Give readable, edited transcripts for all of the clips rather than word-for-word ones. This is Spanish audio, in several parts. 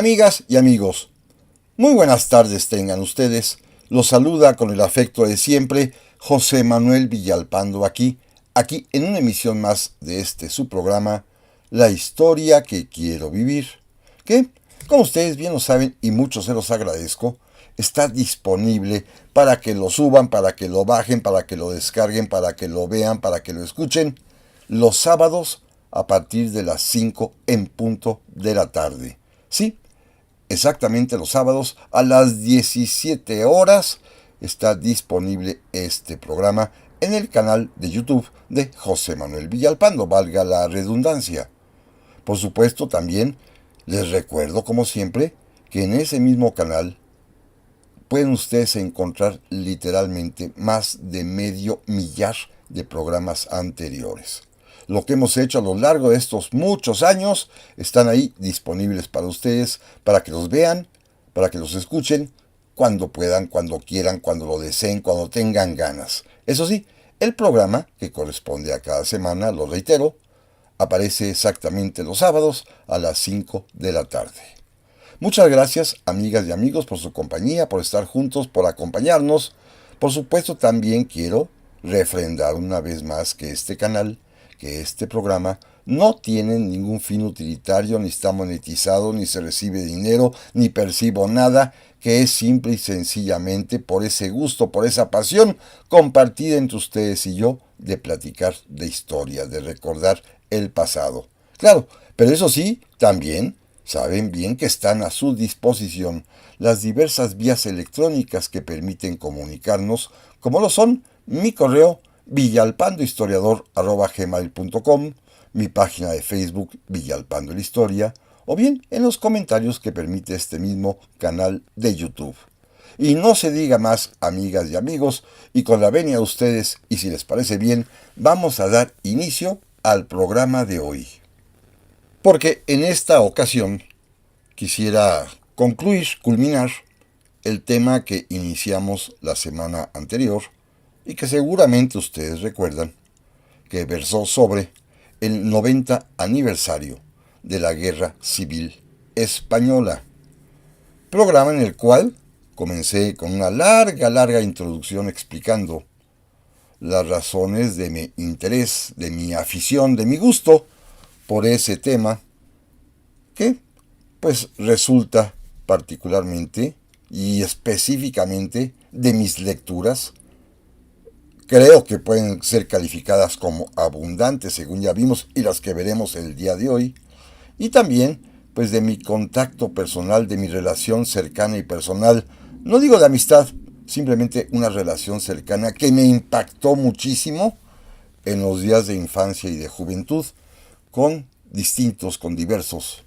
Amigas y amigos, muy buenas tardes tengan ustedes. Los saluda con el afecto de siempre José Manuel Villalpando aquí en una emisión más de su programa, La historia que quiero vivir, que, como ustedes bien lo saben y muchos se los agradezco, está disponible para que lo suban, para que lo bajen, para que lo descarguen, para que lo vean, para que lo escuchen, los sábados a partir de las 5 en punto de la tarde. Sí, exactamente los sábados a las 17 horas está disponible este programa en el canal de YouTube de José Manuel Villalpando, valga la redundancia. Por supuesto, también les recuerdo, como siempre, que en ese mismo canal pueden ustedes encontrar literalmente más de medio millar de programas anteriores. Lo que hemos hecho a lo largo de estos muchos años están ahí disponibles para ustedes, para que los vean, para que los escuchen, cuando puedan, cuando quieran, cuando lo deseen, cuando tengan ganas. Eso sí, el programa, que corresponde a cada semana, lo reitero, aparece exactamente los sábados a las 5 de la tarde. Muchas gracias, amigas y amigos, por su compañía, por estar juntos, por acompañarnos. Por supuesto, también quiero refrendar una vez más que este canal, que este programa, no tiene ningún fin utilitario, ni está monetizado, ni se recibe dinero, ni percibo nada, que es simple y sencillamente por ese gusto, por esa pasión compartida entre ustedes y yo de platicar de historia, de recordar el pasado. Claro, pero eso sí, también saben bien que están a su disposición las diversas vías electrónicas que permiten comunicarnos, como lo son mi correo villalpandohistoriador@gmail.com, mi página de Facebook Villalpando la Historia, o bien en los comentarios que permite este mismo canal de YouTube. Y no se diga más, amigas y amigos, y con la venia de ustedes, y si les parece bien, vamos a dar inicio al programa de hoy. Porque en esta ocasión quisiera culminar el tema que iniciamos la semana anterior y que seguramente ustedes recuerdan, que versó sobre el 90 aniversario de la Guerra Civil Española. Programa en el cual comencé con una larga introducción explicando las razones de mi interés, de mi afición, de mi gusto por ese tema que pues resulta particularmente y específicamente de mis lecturas. Creo que pueden ser calificadas como abundantes, según ya vimos, y las que veremos el día de hoy. Y también, pues, de mi contacto personal, de mi relación cercana y personal. No digo de amistad, simplemente una relación cercana que me impactó muchísimo en los días de infancia y de juventud con diversos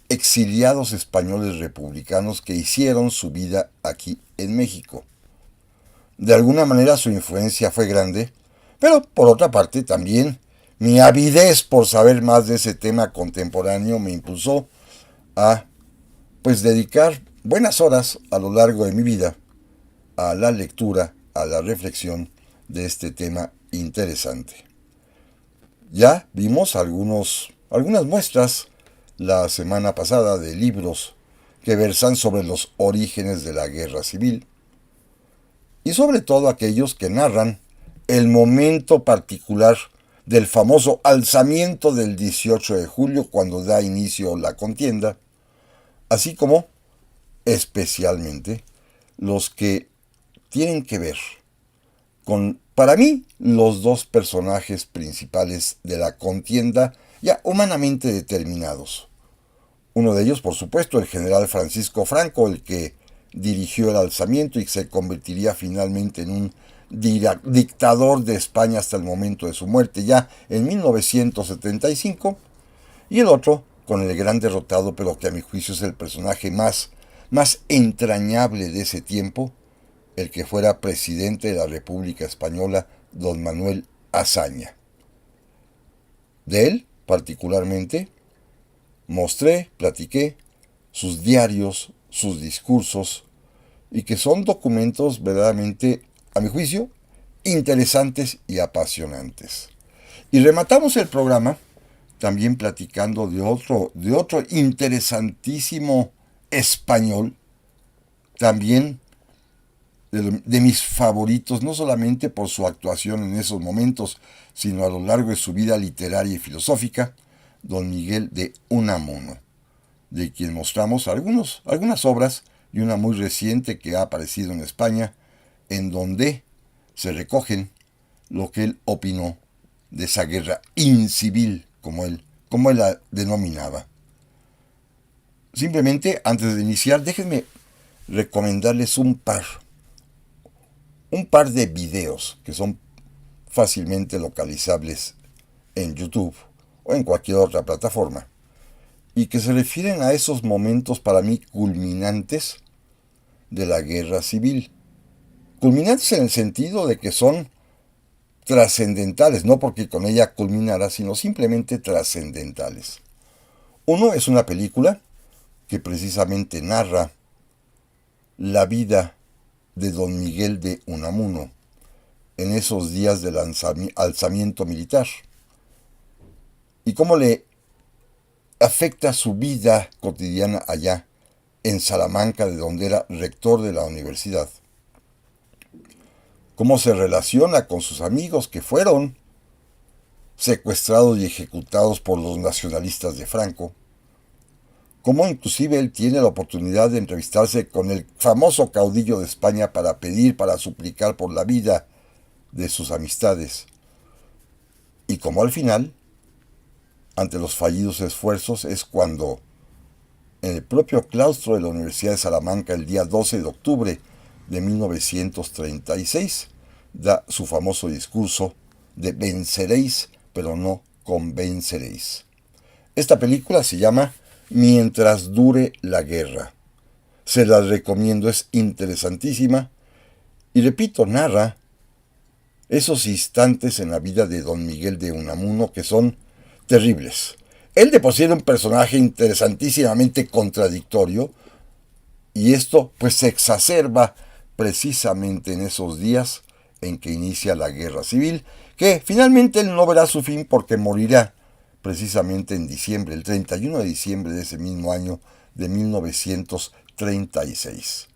exiliados españoles republicanos que hicieron su vida aquí en México. De alguna manera su influencia fue grande, pero por otra parte también mi avidez por saber más de ese tema contemporáneo me impulsó a pues dedicar buenas horas a lo largo de mi vida a la lectura, a la reflexión de este tema interesante. Ya vimos algunas muestras la semana pasada de libros que versan sobre los orígenes de la guerra civil, y sobre todo aquellos que narran el momento particular del famoso alzamiento del 18 de julio cuando da inicio la contienda, así como, especialmente, los que tienen que ver con, para mí, los dos personajes principales de la contienda ya humanamente determinados. Uno de ellos, por supuesto, el general Francisco Franco, el que dirigió el alzamiento y se convertiría finalmente en un dictador de España hasta el momento de su muerte, ya en 1975, y el otro con el gran derrotado, pero que a mi juicio es el personaje más entrañable de ese tiempo, el que fuera presidente de la República Española, don Manuel Azaña. De él, particularmente, platiqué sus diarios, sus discursos, y que son documentos verdaderamente, a mi juicio, interesantes y apasionantes. Y rematamos el programa también platicando de otro interesantísimo español, también de mis favoritos, no solamente por su actuación en esos momentos, sino a lo largo de su vida literaria y filosófica, don Miguel de Unamuno, de quien mostramos algunas obras y una muy reciente que ha aparecido en España, en donde se recogen lo que él opinó de esa guerra incivil, como él la denominaba. Simplemente, antes de iniciar, déjenme recomendarles un par de videos que son fácilmente localizables en YouTube o en cualquier otra plataforma y que se refieren a esos momentos para mí culminantes de la guerra civil. Culminantes en el sentido de que son trascendentales, no porque con ella culminara, sino simplemente trascendentales. Uno es una película que precisamente narra la vida de don Miguel de Unamuno en esos días del alzamiento militar y cómo le afecta su vida cotidiana allá en Salamanca, de donde era rector de la universidad. Cómo se relaciona con sus amigos que fueron secuestrados y ejecutados por los nacionalistas de Franco. Cómo inclusive él tiene la oportunidad de entrevistarse con el famoso caudillo de España para suplicar por la vida de sus amistades. Y cómo al final, ante los fallidos esfuerzos, es cuando en el propio claustro de la Universidad de Salamanca, el día 12 de octubre de 1936, da su famoso discurso de venceréis, pero no convenceréis. Esta película se llama Mientras dure la guerra. Se la recomiendo, es interesantísima y repito, narra esos instantes en la vida de don Miguel de Unamuno que son terribles. Él de por sí era un personaje interesantísimamente contradictorio y esto pues se exacerba precisamente en esos días en que inicia la guerra civil, que finalmente él no verá su fin porque morirá precisamente en diciembre, el 31 de diciembre de ese mismo año de 1936.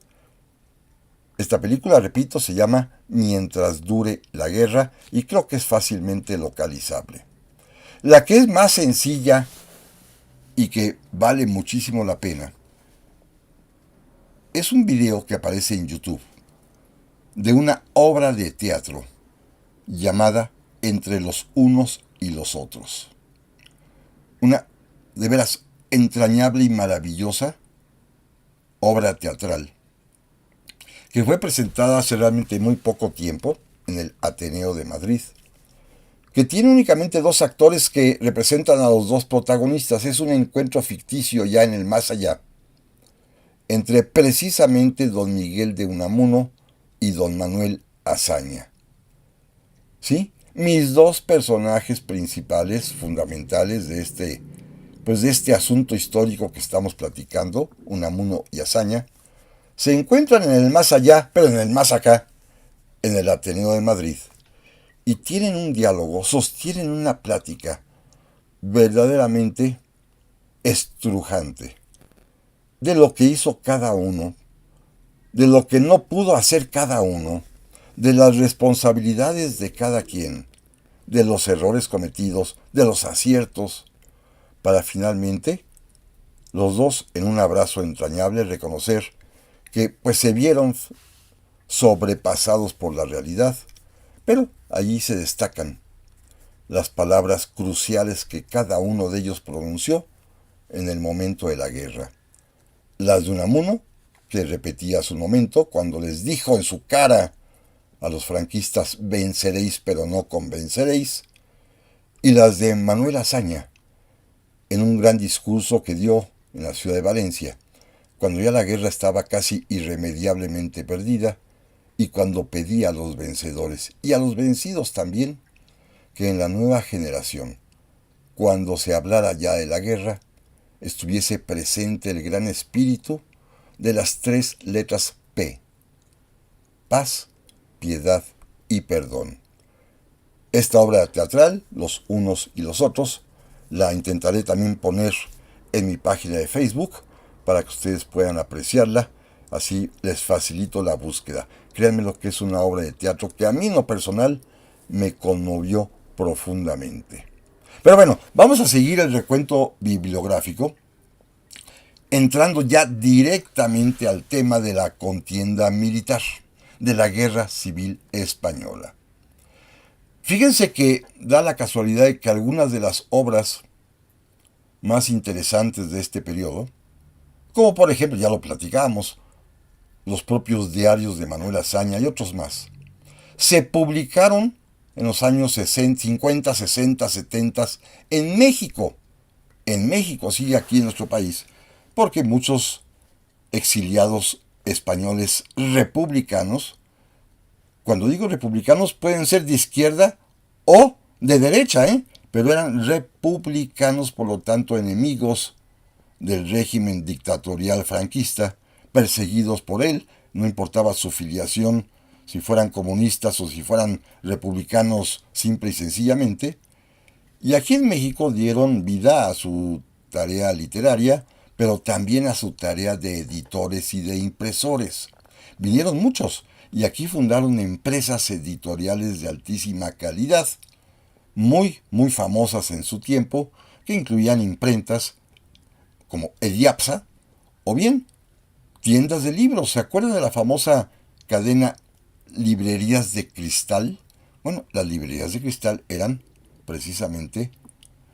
Esta película, repito, se llama Mientras dure la guerra y creo que es fácilmente localizable. La que es más sencilla y que vale muchísimo la pena es un video que aparece en YouTube de una obra de teatro llamada Entre los unos y los otros. Una de veras entrañable y maravillosa obra teatral que fue presentada hace realmente muy poco tiempo en el Ateneo de Madrid, que tiene únicamente dos actores que representan a los dos protagonistas. Es un encuentro ficticio ya en el más allá entre precisamente don Miguel de Unamuno y don Manuel Azaña. ¿Sí? Mis dos personajes principales, fundamentales de este asunto histórico que estamos platicando, Unamuno y Azaña, se encuentran en el más allá, pero en el más acá, en el Ateneo de Madrid, y tienen un diálogo, sostienen una plática verdaderamente estrujante de lo que hizo cada uno, de lo que no pudo hacer cada uno, de las responsabilidades de cada quien, de los errores cometidos, de los aciertos, para finalmente los dos en un abrazo entrañable reconocer que pues se vieron sobrepasados por la realidad, pero allí se destacan las palabras cruciales que cada uno de ellos pronunció en el momento de la guerra. Las de Unamuno, que repetía a su momento cuando les dijo en su cara a los franquistas venceréis pero no convenceréis, y las de Manuel Azaña, en un gran discurso que dio en la ciudad de Valencia, cuando ya la guerra estaba casi irremediablemente perdida y cuando pedía a los vencedores y a los vencidos también que en la nueva generación, cuando se hablara ya de la guerra, estuviese presente el gran espíritu de las tres letras P: paz, piedad y perdón. Esta obra teatral, Los unos y los otros, La intentaré también poner en mi página de Facebook para que ustedes puedan apreciarla. Así les facilito la búsqueda. Créanme lo que es una obra de teatro que a mí en lo personal me conmovió profundamente. Pero bueno, vamos a seguir el recuento bibliográfico, entrando ya directamente al tema de la contienda militar, de la Guerra Civil Española. Fíjense que da la casualidad de que algunas de las obras más interesantes de este periodo, como por ejemplo, ya lo platicamos, los propios diarios de Manuel Azaña y otros más, se publicaron en los años 50, 60, 70 en México. En México, sí, aquí en nuestro país, porque muchos exiliados españoles republicanos, cuando digo republicanos pueden ser de izquierda o de derecha, pero eran republicanos, por lo tanto enemigos del régimen dictatorial franquista, perseguidos por él, no importaba su filiación, si fueran comunistas o si fueran republicanos simple y sencillamente. Y aquí en México dieron vida a su tarea literaria, pero también a su tarea de editores y de impresores. Vinieron muchos y aquí fundaron empresas editoriales de altísima calidad, muy famosas en su tiempo, que incluían imprentas como Ediapsa o bien tiendas de libros. ¿Se acuerdan de la famosa cadena Librerías de Cristal? Bueno, las librerías de Cristal eran precisamente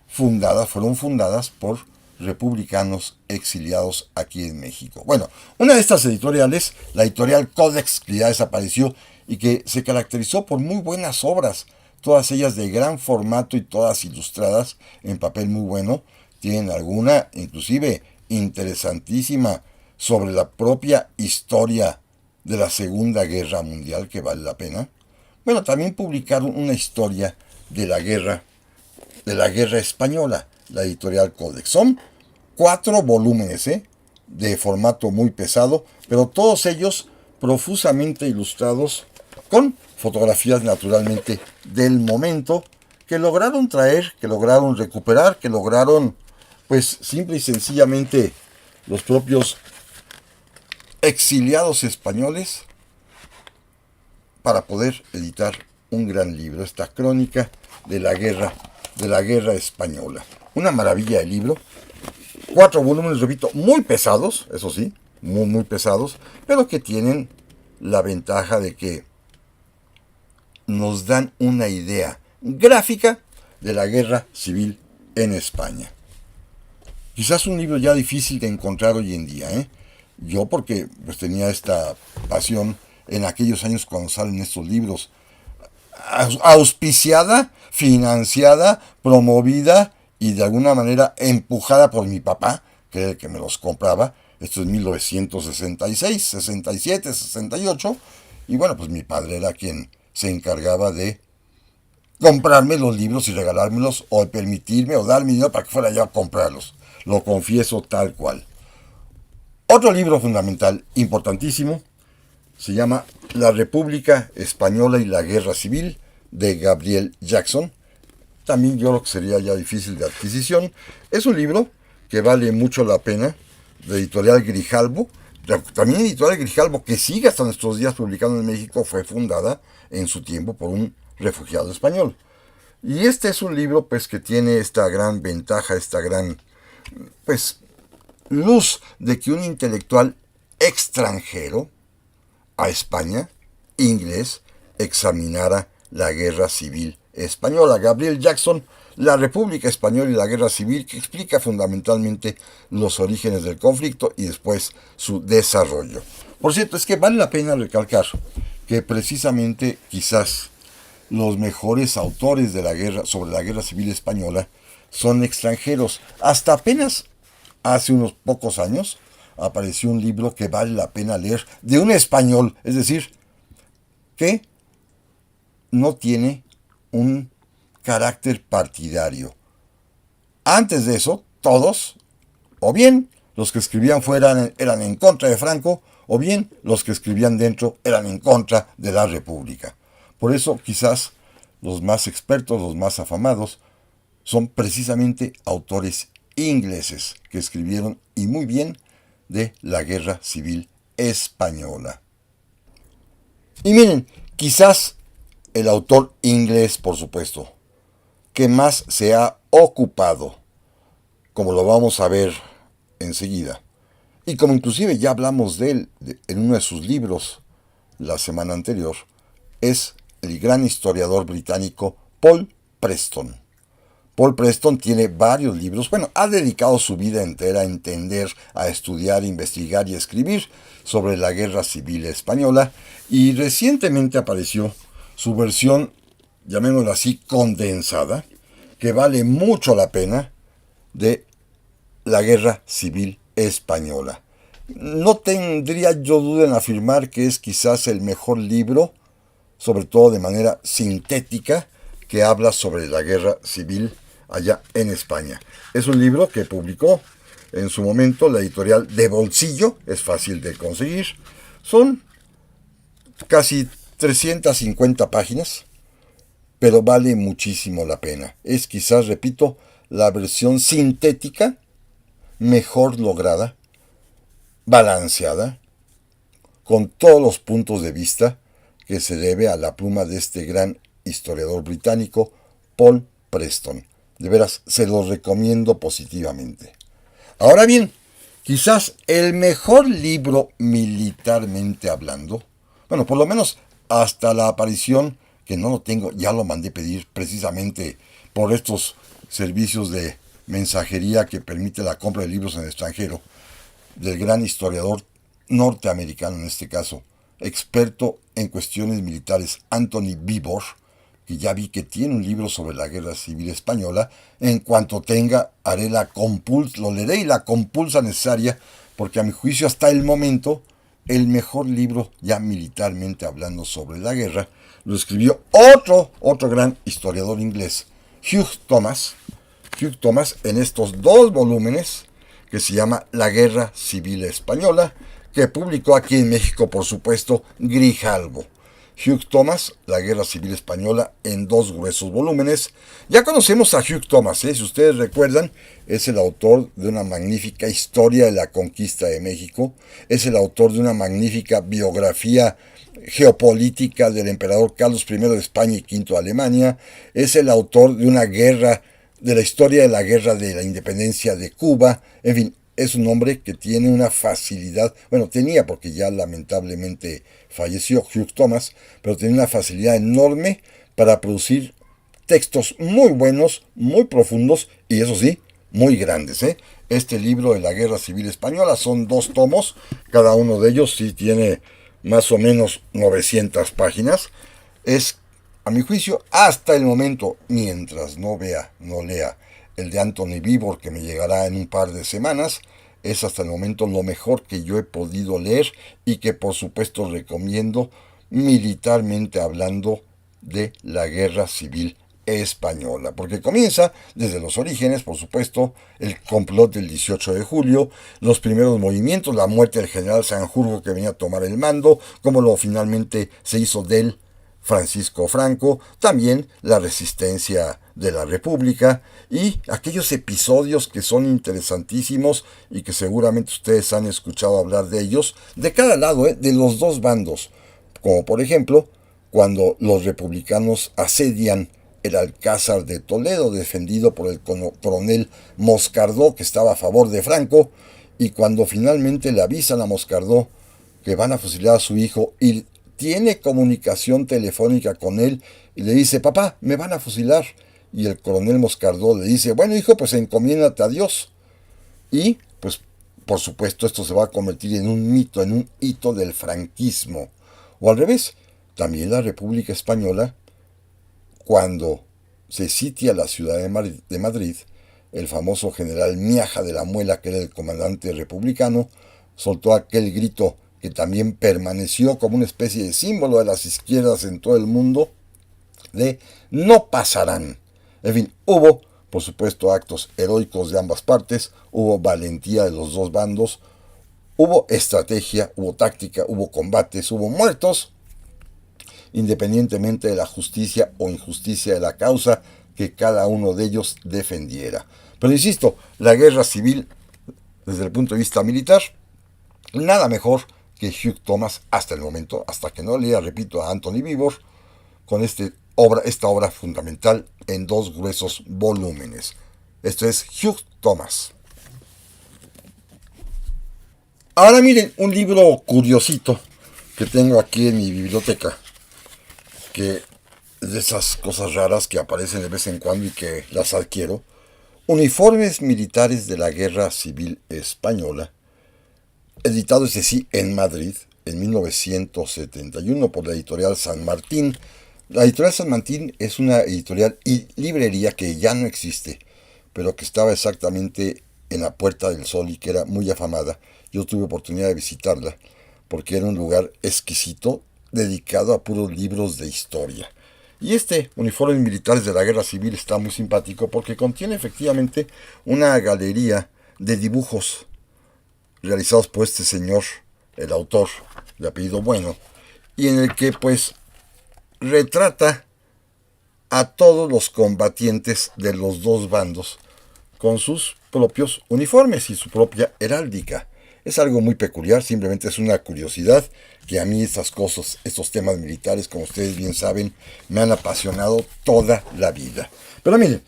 fueron fundadas por republicanos exiliados aquí en México. Bueno, una de estas editoriales, la editorial Codex, que ya desapareció y que se caracterizó por muy buenas obras, todas ellas de gran formato y todas ilustradas en papel muy bueno, tienen alguna inclusive interesantísima sobre la propia historia de la Segunda Guerra Mundial, que vale la pena. Bueno, también publicaron una historia de la guerra española, la editorial Codex. Son 4 volúmenes, de formato muy pesado, pero todos ellos profusamente ilustrados con fotografías naturalmente del momento, que lograron traer, que lograron recuperar, que lograron, pues simple y sencillamente los propios exiliados españoles para poder editar un gran libro, esta crónica de la guerra española. Una maravilla de libro. 4 volúmenes, repito, muy pesados, eso sí, muy pesados, pero que tienen la ventaja de que nos dan una idea gráfica de la guerra civil en España. Quizás un libro ya difícil de encontrar hoy en día, Yo porque pues tenía esta pasión en aquellos años cuando salen estos libros, auspiciada, financiada, promovida y de alguna manera empujada por mi papá, que era el que me los compraba. Esto es 1966, 67, 68. Y bueno, pues mi padre era quien se encargaba de comprarme los libros y regalármelos, o permitirme o darme dinero para que fuera yo a comprarlos. Lo confieso tal cual. Otro libro fundamental, importantísimo, se llama La República Española y la Guerra Civil, de Gabriel Jackson. También yo creo que sería ya difícil de adquisición. Es un libro que vale mucho la pena, de editorial Grijalbo. También editorial Grijalbo, que sigue hasta nuestros días publicando en México, fue fundada en su tiempo por un refugiado español. Y este es un libro pues que tiene esta gran ventaja, esta gran pues luz de que un intelectual extranjero a España, inglés, examinara la Guerra Civil Española. Gabriel Jackson, La República Española y la Guerra Civil, que explica fundamentalmente los orígenes del conflicto y después su desarrollo. Por cierto, es que vale la pena recalcar que precisamente quizás los mejores autores de la guerra, sobre la Guerra Civil Española, son extranjeros. Hasta apenas hace unos pocos años apareció un libro que vale la pena leer de un español, es decir, que no tiene un carácter partidario. Antes de eso, todos, o bien los que escribían fuera eran en contra de Franco, o bien los que escribían dentro eran en contra de la República. Por eso quizás los más expertos, los más afamados, son precisamente autores ingleses que escribieron y muy bien de la Guerra Civil Española. Y miren, quizás el autor inglés, por supuesto, que más se ha ocupado, como lo vamos a ver enseguida, y como inclusive ya hablamos de él en uno de sus libros la semana anterior, es el gran historiador británico Paul Preston. Paul Preston tiene varios libros, ha dedicado su vida entera a entender, a estudiar, investigar y escribir sobre la Guerra Civil Española, y recientemente apareció su versión, llamémosla así, condensada, que vale mucho la pena, de la Guerra Civil Española. No tendría yo duda en afirmar que es quizás el mejor libro, sobre todo de manera sintética, que habla sobre la Guerra Civil allá en España. Es un libro que publicó en su momento la editorial De Bolsillo, es fácil de conseguir. Son casi 350 páginas, pero vale muchísimo la pena. Es quizás, repito, la versión sintética mejor lograda, balanceada, con todos los puntos de vista que se debe a la pluma de este gran historiador británico, Paul Preston. De veras, se los recomiendo positivamente. Ahora bien, quizás el mejor libro militarmente hablando, por lo menos hasta la aparición, que no lo tengo, ya lo mandé pedir precisamente por estos servicios de mensajería que permite la compra de libros en el extranjero, del gran historiador norteamericano en este caso, experto en cuestiones militares, Anthony Beevor, que ya vi que tiene un libro sobre la Guerra Civil Española. En cuanto tenga, haré lo leeré y la compulsa necesaria, porque a mi juicio hasta el momento el mejor libro ya militarmente hablando sobre la guerra lo escribió otro gran historiador inglés, Hugh Thomas. Hugh Thomas, en estos 2 volúmenes que se llama La Guerra Civil Española, que publicó aquí en México, por supuesto, Grijalbo. Hugh Thomas, La Guerra Civil Española, en 2 gruesos volúmenes. Ya conocemos a Hugh Thomas, si ustedes recuerdan, es el autor de una magnífica historia de la conquista de México, es el autor de una magnífica biografía geopolítica del emperador Carlos I de España y V de Alemania, es el autor de de la historia de la guerra de la independencia de Cuba. En fin, es un hombre que tiene una facilidad, tenía porque ya lamentablemente falleció Hugh Thomas, pero tenía una facilidad enorme para producir textos muy buenos, muy profundos y eso sí, muy grandes. Este libro de la Guerra Civil Española son 2 tomos, cada uno de ellos sí tiene más o menos 900 páginas. Es, a mi juicio, hasta el momento, mientras no lea el de Anthony Beevor, que me llegará en un par de semanas, es hasta el momento lo mejor que yo he podido leer y que por supuesto recomiendo militarmente hablando de la Guerra Civil Española, porque comienza desde los orígenes, por supuesto, el complot del 18 de julio, los primeros movimientos, la muerte del general Sanjurjo que venía a tomar el mando, cómo finalmente se hizo de él Francisco Franco, también la resistencia de la República y aquellos episodios que son interesantísimos y que seguramente ustedes han escuchado hablar de ellos, de cada lado, de los 2 bandos, como por ejemplo cuando los republicanos asedian el Alcázar de Toledo, defendido por el coronel Moscardó, que estaba a favor de Franco, y cuando finalmente le avisan a Moscardó que van a fusilar a su hijo y tiene comunicación telefónica con él y le dice: papá, me van a fusilar. Y el coronel Moscardó le dice: bueno, hijo, pues encomiéndate a Dios. Y, pues, por supuesto, esto se va a convertir en un mito, en un hito del franquismo. O al revés, también la República Española, cuando se sitia la ciudad de Madrid, el famoso general Miaja de la Muela, que era el comandante republicano, soltó aquel grito que también permaneció como una especie de símbolo de las izquierdas en todo el mundo, de no pasarán. En fin, hubo, por supuesto, actos heroicos de ambas partes, hubo valentía de los 2 bandos, hubo estrategia, hubo táctica, hubo combates, hubo muertos, independientemente de la justicia o injusticia de la causa, que cada uno de ellos defendiera. Pero insisto, la guerra civil, desde el punto de vista militar, nada mejor que Hugh Thomas hasta el momento, hasta que no lea, repito, a Anthony Beevor, con esta obra fundamental en 2 gruesos volúmenes. Esto es Hugh Thomas. Ahora miren, un libro curiosito que tengo aquí en mi biblioteca, que es de esas cosas raras que aparecen de vez en cuando y que las adquiero. Uniformes militares de la Guerra Civil Española, editado ese sí en Madrid en 1971 por la editorial San Martín. La editorial San Martín es una editorial y librería que ya no existe, pero que estaba exactamente en la Puerta del Sol y que era muy afamada. Yo tuve oportunidad de visitarla porque era un lugar exquisito dedicado a puros libros de historia. Y este Uniformes Militares de la Guerra Civil está muy simpático porque contiene efectivamente una galería de dibujos realizados por este señor, el autor de apellido Bueno, y en el que pues retrata a todos los combatientes de los 2 bandos con sus propios uniformes y su propia heráldica. Es algo muy peculiar, simplemente es una curiosidad que a mí estas cosas, estos temas militares, como ustedes bien saben, me han apasionado toda la vida. Pero miren,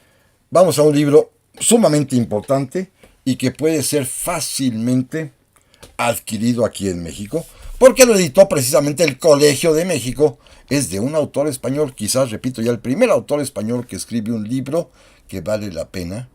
vamos a un libro sumamente importante y que puede ser fácilmente adquirido aquí en México, porque lo editó precisamente el Colegio de México. Es de un autor español, quizás, repito, ya el primer autor español que escribe un libro que vale la pena,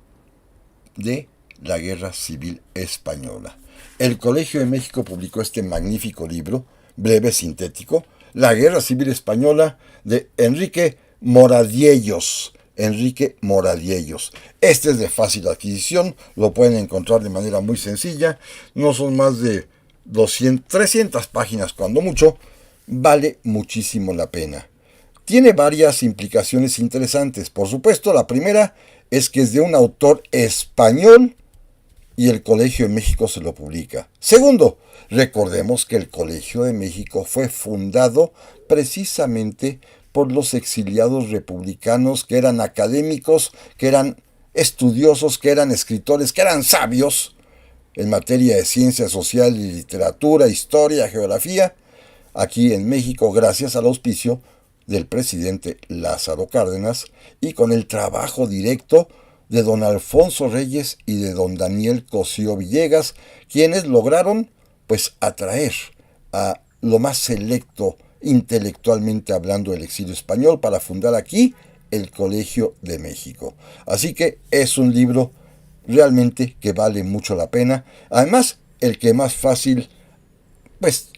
de la Guerra Civil Española. El Colegio de México publicó este magnífico libro, breve, sintético, La Guerra Civil Española, de Enrique Moradiellos. Enrique Moradiellos. Este es de fácil adquisición, lo pueden encontrar de manera muy sencilla, no son más de 300 páginas cuando mucho, vale muchísimo la pena. Tiene varias implicaciones interesantes. Por supuesto, la primera es que es de un autor español y el Colegio de México se lo publica. Segundo, recordemos que el Colegio de México fue fundado precisamente por los exiliados republicanos que eran académicos, que eran estudiosos, que eran escritores, que eran sabios en materia de ciencia social y literatura, historia, geografía, aquí en México gracias al auspicio del presidente Lázaro Cárdenas y con el trabajo directo de don Alfonso Reyes y de don Daniel Cosío Villegas, quienes lograron pues atraer a lo más selecto intelectualmente hablando del exilio español para fundar aquí el Colegio de México. Así que es un libro realmente que vale mucho la pena. Además, el que más fácil pues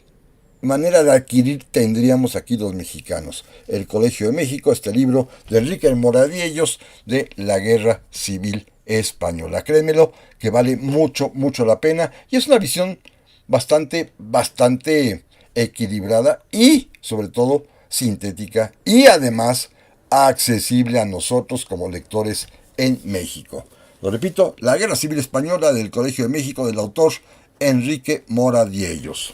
manera de adquirir tendríamos aquí los mexicanos. El Colegio de México, este libro de Enrique Moradiellos de la Guerra Civil Española. Créanmelo que vale mucho, mucho la pena y es una visión bastante equilibrada y sobre todo sintética y además accesible a nosotros como lectores en México. Lo repito, La Guerra Civil Española del Colegio de México del autor Enrique Moradiellos.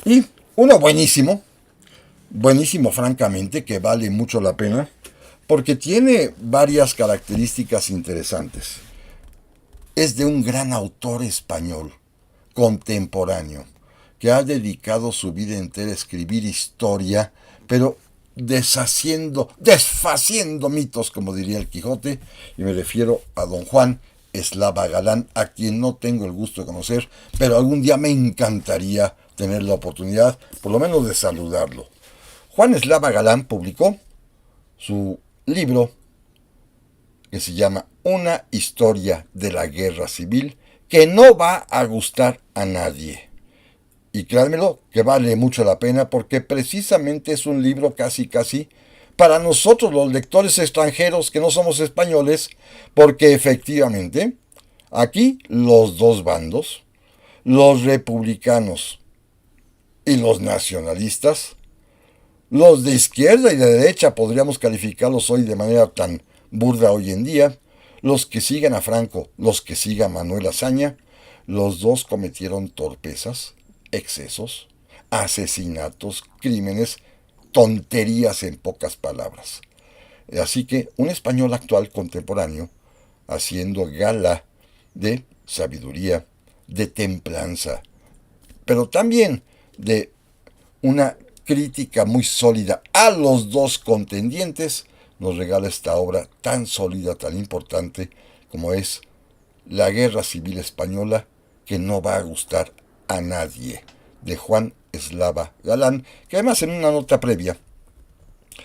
Y uno buenísimo francamente, que vale mucho la pena, porque tiene varias características interesantes. Es de un gran autor español, contemporáneo, que ha dedicado su vida entera a escribir historia, pero desfaciendo mitos, como diría el Quijote, y me refiero a don Juan Eslava Galán, a quien no tengo el gusto de conocer, pero algún día me encantaría tener la oportunidad, por lo menos de saludarlo. Juan Eslava Galán publicó su libro que se llama Una historia de la guerra civil, que no va a gustar a nadie. Y créanmelo que vale mucho la pena porque precisamente es un libro casi para nosotros los lectores extranjeros que no somos españoles, porque efectivamente aquí los 2 bandos, los republicanos y los nacionalistas, los de izquierda y de derecha podríamos calificarlos hoy de manera tan burda hoy en día, los que sigan a Franco, los que sigan a Manuel Azaña, los 2 cometieron torpezas, excesos, asesinatos, crímenes, tonterías en pocas palabras. Así que un español actual contemporáneo, haciendo gala de sabiduría, de templanza, pero también de una crítica muy sólida a los dos contendientes, nos regala esta obra tan sólida, tan importante como es La Guerra Civil Española, que no va a gustar a nadie, de Juan Eslava Galán, que además en una nota previa,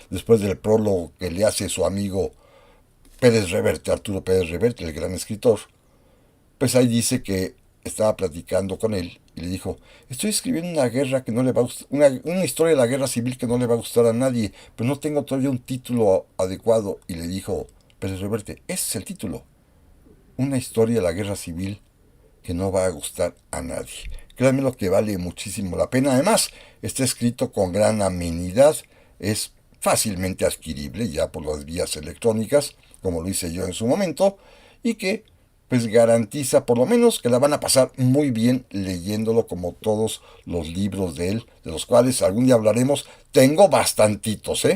después del prólogo que le hace su amigo Pérez Reverte, Arturo Pérez Reverte, el gran escritor, pues ahí dice que estaba platicando con él y le dijo, estoy escribiendo una guerra que no le va a gustar, una historia de la guerra civil que no le va a gustar a nadie, pero no tengo todavía un título adecuado. Y le dijo Pérez Reverte, ese es el título, una historia de la guerra civil que no va a gustar a nadie. Créanme lo que vale muchísimo la pena. Además, está escrito con gran amenidad, es fácilmente adquirible ya por las vías electrónicas, como lo hice yo en su momento, y que pues garantiza por lo menos que la van a pasar muy bien leyéndolo, como todos los libros de él, de los cuales algún día hablaremos. Tengo bastantitos,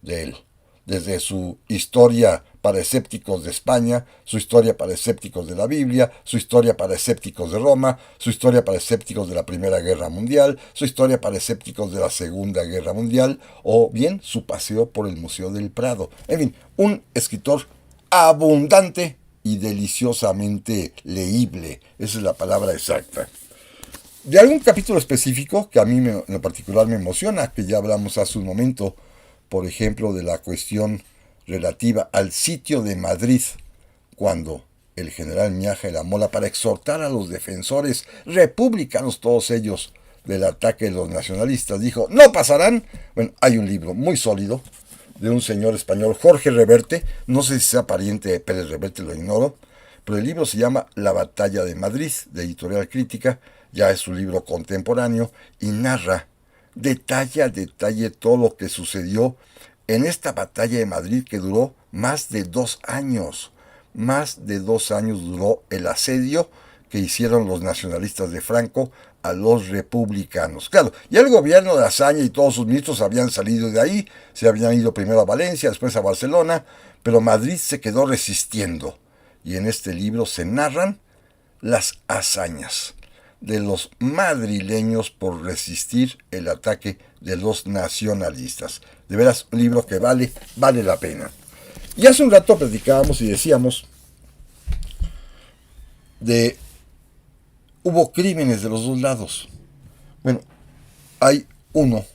de él. Desde su historia para escépticos de España, su historia para escépticos de la Biblia, su historia para escépticos de Roma, su historia para escépticos de la Primera Guerra Mundial, su historia para escépticos de la Segunda Guerra Mundial, o bien su paseo por el Museo del Prado. En fin, un escritor abundante y deliciosamente leíble. Esa es la palabra exacta. De algún capítulo específico que a mí en lo particular me emociona, que ya hablamos hace un momento, por ejemplo, de la cuestión relativa al sitio de Madrid, cuando el general Miaja la Mola, para exhortar a los defensores republicanos, todos ellos, del ataque de los nacionalistas, dijo, no pasarán. Bueno, hay un libro muy sólido de un señor español, Jorge Reverte, no sé si sea pariente de Pérez Reverte, lo ignoro, pero el libro se llama La Batalla de Madrid, de Editorial Crítica, ya es un libro contemporáneo, y narra detalle a detalle todo lo que sucedió en esta batalla de Madrid, que duró más de 2 años. Más de 2 años duró el asedio que hicieron los nacionalistas de Franco a los republicanos. Claro, ya el gobierno de Azaña y todos sus ministros habían salido de ahí, se habían ido primero a Valencia, después a Barcelona, pero Madrid se quedó resistiendo. Y en este libro se narran las hazañas de los madrileños por resistir el ataque de los nacionalistas. De veras, un libro que vale la pena. Y hace un rato platicábamos y decíamos de hubo crímenes de los dos lados. Bueno, hay uno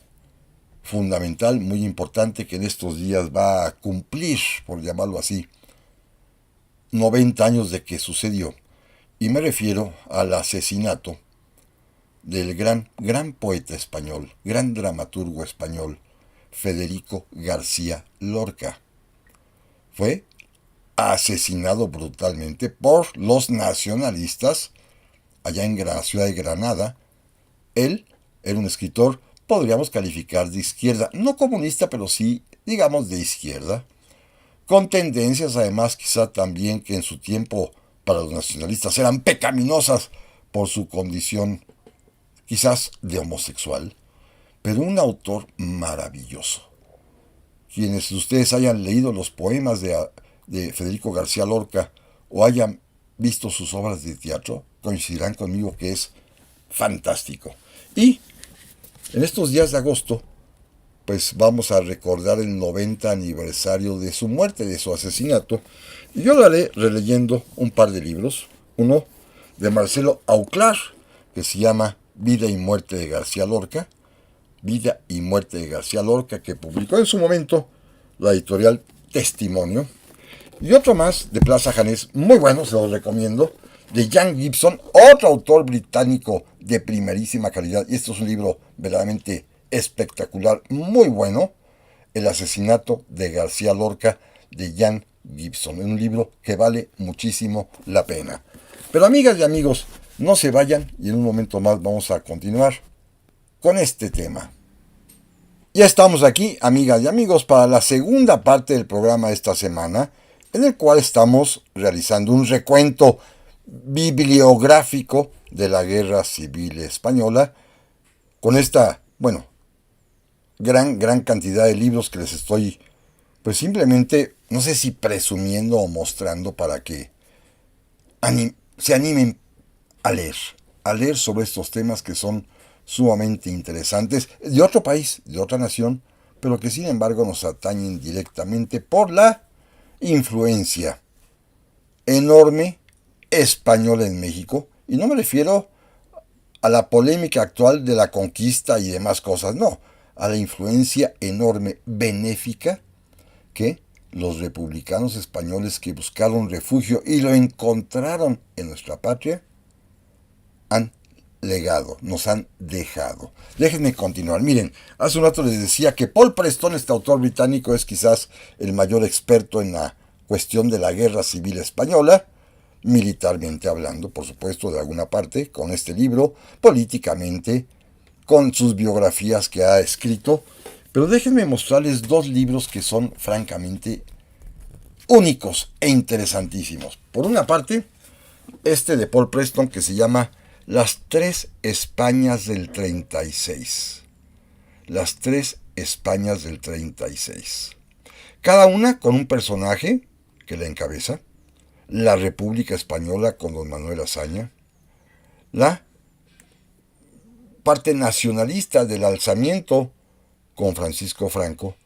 fundamental, muy importante, que en estos días va a cumplir, por llamarlo así, 90 años de que sucedió. Y me refiero al asesinato del gran poeta español, gran dramaturgo español, Federico García Lorca. Fue asesinado brutalmente por los nacionalistas allá en la ciudad de Granada. Él era un escritor, podríamos calificar de izquierda, no comunista, pero sí, digamos, de izquierda, con tendencias además quizá también que en su tiempo para los nacionalistas eran pecaminosas por su condición quizás de homosexual, pero un autor maravilloso. Quienes de ustedes hayan leído los poemas de Federico García Lorca o hayan visto sus obras de teatro, coincidirán conmigo que es fantástico. Y en estos días de agosto, pues vamos a recordar el 90 aniversario de su muerte, de su asesinato. Y yo lo haré releyendo un par de libros. Uno de Marcelo Auclar, que se llama Vida y Muerte de García Lorca. Vida y Muerte de García Lorca, que publicó en su momento la editorial Testimonio. Y otro más de Plaza Janés, muy bueno, se los recomiendo, de Jan Gibson, otro autor británico de primerísima calidad. Y esto es un libro verdaderamente espectacular, muy bueno, El asesinato de García Lorca, de Jan Gibson. Es un libro que vale muchísimo la pena. Pero amigas y amigos, no se vayan y en un momento más vamos a continuar con este tema. Ya estamos aquí, amigas y amigos, para la segunda parte del programa de esta semana, en el cual estamos realizando un recuento bibliográfico de la Guerra Civil Española, con esta, gran cantidad de libros que les estoy pues simplemente, no sé si presumiendo o mostrando para que se animen a leer sobre estos temas que son sumamente interesantes, de otro país, de otra nación, pero que sin embargo nos atañen directamente por la influencia enorme española en México. Y no me refiero a la polémica actual de la conquista y demás cosas, no, a la influencia enorme benéfica que los republicanos españoles que buscaron refugio y lo encontraron en nuestra patria han legado, nos han dejado. Déjenme continuar. Miren, hace un rato les decía que Paul Preston, este autor británico, es quizás el mayor experto en la cuestión de la guerra civil española, militarmente hablando, por supuesto, de alguna parte, con este libro, políticamente, con sus biografías que ha escrito. Pero déjenme mostrarles dos libros que son francamente únicos e interesantísimos. Por una parte, este de Paul Preston que se llama Las tres Españas del 36. Las tres Españas del 36. Cada una con un personaje que la encabeza. La República Española con don Manuel Azaña. La parte nacionalista del alzamiento con Francisco Franco.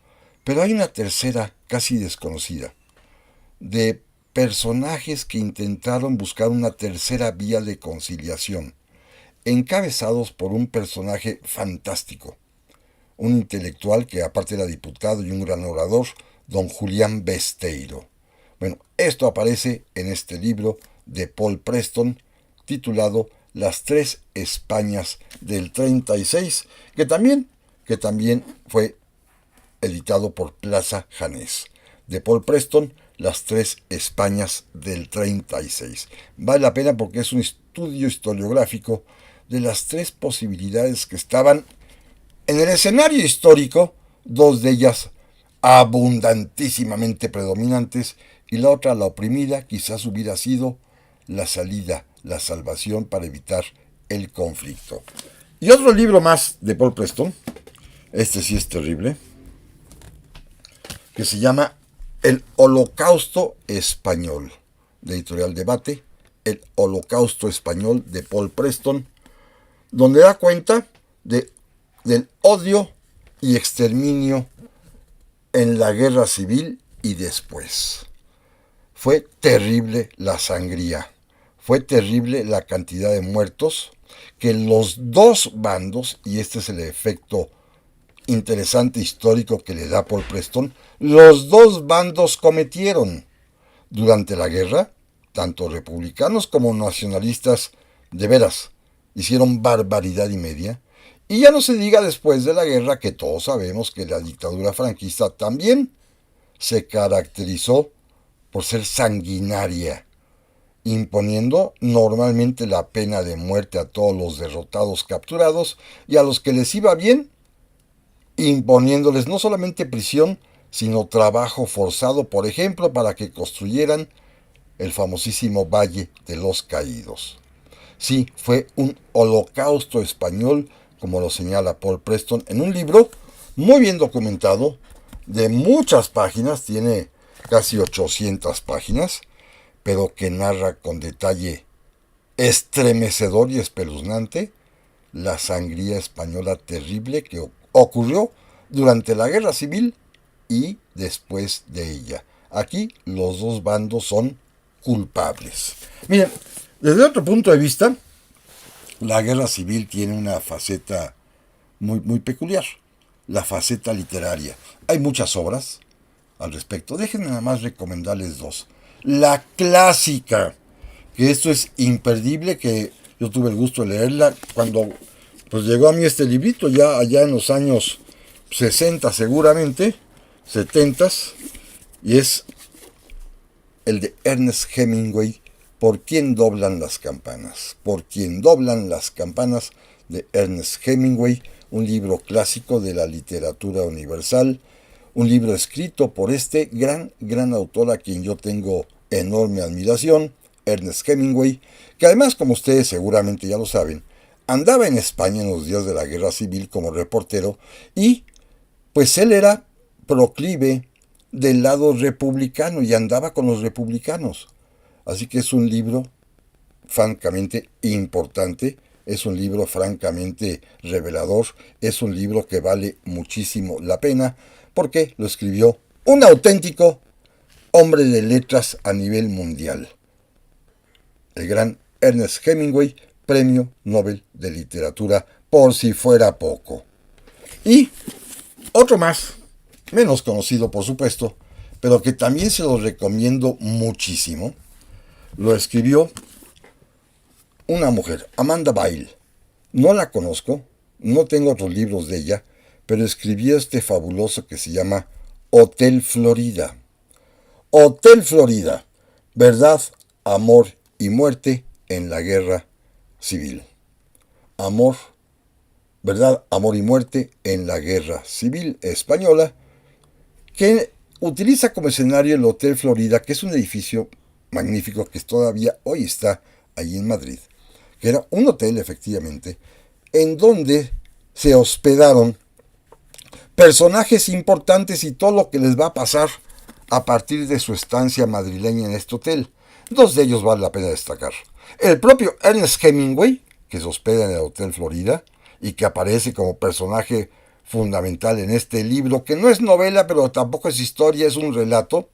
Pero hay una tercera casi desconocida, de personajes que intentaron buscar una tercera vía de conciliación, encabezados por un personaje fantástico, un intelectual que aparte era diputado y un gran orador, don Julián Besteiro. Bueno, esto aparece en este libro de Paul Preston, titulado Las tres Españas del 36, que también fue editado por Plaza Janés. De Paul Preston, Las tres Españas del 36. Vale la pena porque es un estudio historiográfico de las tres posibilidades que estaban en el escenario histórico, dos de ellas abundantísimamente predominantes, y la otra, la oprimida, quizás hubiera sido la salida, la salvación para evitar el conflicto. Y otro libro más de Paul Preston, este sí es terrible, que se llama El Holocausto Español, de Editorial Debate, El Holocausto Español de Paul Preston, donde da cuenta del odio y exterminio en la guerra civil y después. Fue terrible la sangría, fue terrible la cantidad de muertos que los dos bandos, y este es el efecto interesante histórico que le da Paul Preston, los dos bandos cometieron durante la guerra, tanto republicanos como nacionalistas, de veras, hicieron barbaridad y media. Y ya no se diga después de la guerra, que todos sabemos que la dictadura franquista también se caracterizó por ser sanguinaria, imponiendo normalmente la pena de muerte a todos los derrotados capturados, y a los que les iba bien, imponiéndoles no solamente prisión, sino trabajo forzado, por ejemplo, para que construyeran el famosísimo Valle de los Caídos. Sí, fue un holocausto español, como lo señala Paul Preston, en un libro muy bien documentado, de muchas páginas, tiene casi 800 páginas, pero que narra con detalle estremecedor y espeluznante la sangría española terrible que ocurrió durante la Guerra Civil y después de ella. Aquí los dos bandos son culpables. Miren, desde otro punto de vista, la Guerra Civil tiene una faceta muy peculiar, la faceta literaria. Hay muchas obras al respecto. Déjenme nada más recomendarles dos. La clásica, que esto es imperdible, que yo tuve el gusto de leerla cuando pues llegó a mí este librito, ya allá en los años 60 seguramente, 70, y es el de Ernest Hemingway, ¿Por quién doblan las campanas? Por quién doblan las campanas, de Ernest Hemingway, un libro clásico de la literatura universal, un libro escrito por este gran autor a quien yo tengo enorme admiración, Ernest Hemingway, que además, como ustedes seguramente ya lo saben, andaba en España en los días de la Guerra Civil como reportero, y pues él era proclive del lado republicano y andaba con los republicanos. Así que es un libro francamente importante, es un libro francamente revelador, es un libro que vale muchísimo la pena porque lo escribió un auténtico hombre de letras a nivel mundial, el gran Ernest Hemingway, Premio Nobel de Literatura, por si fuera poco. Y otro más, menos conocido por supuesto, pero que también se lo recomiendo muchísimo, lo escribió una mujer, Amanda Bile. No la conozco, no tengo otros libros de ella, pero escribió este fabuloso que se llama Hotel Florida. Hotel Florida, verdad, amor y muerte en la guerra civil. Amor, verdad, amor y muerte en la guerra civil española, que utiliza como escenario el Hotel Florida, que es un edificio magnífico que todavía hoy está allí en Madrid, que era un hotel efectivamente, en donde se hospedaron personajes importantes y todo lo que les va a pasar a partir de su estancia madrileña en este hotel. Dos de ellos vale la pena destacar. El propio Ernest Hemingway, que se hospeda en el Hotel Florida y que aparece como personaje fundamental en este libro, que no es novela, pero tampoco es historia, es un relato.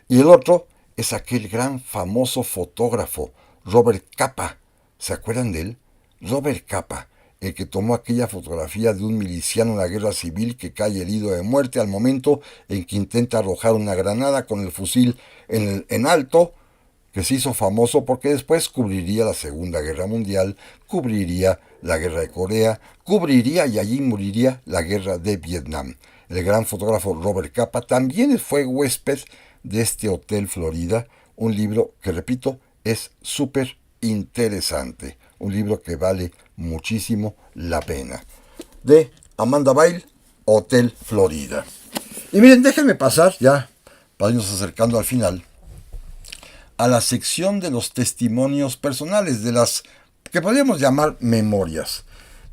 Y el otro es aquel gran famoso fotógrafo, Robert Capa. ¿Se acuerdan de él? Robert Capa, el que tomó aquella fotografía de un miliciano en la guerra civil que cae herido de muerte al momento en que intenta arrojar una granada con el fusil en alto, que se hizo famoso porque después cubriría la Segunda Guerra Mundial, cubriría la Guerra de Corea, cubriría y allí moriría la Guerra de Vietnam. El gran fotógrafo Robert Capa también fue huésped de este Hotel Florida, un libro que, repito, es súper interesante, un libro que vale muchísimo la pena. De Amanda Bile, Hotel Florida. Y miren, déjenme pasar ya, para irnos acercando al final, a la sección de los testimonios personales, de las que podríamos llamar memorias.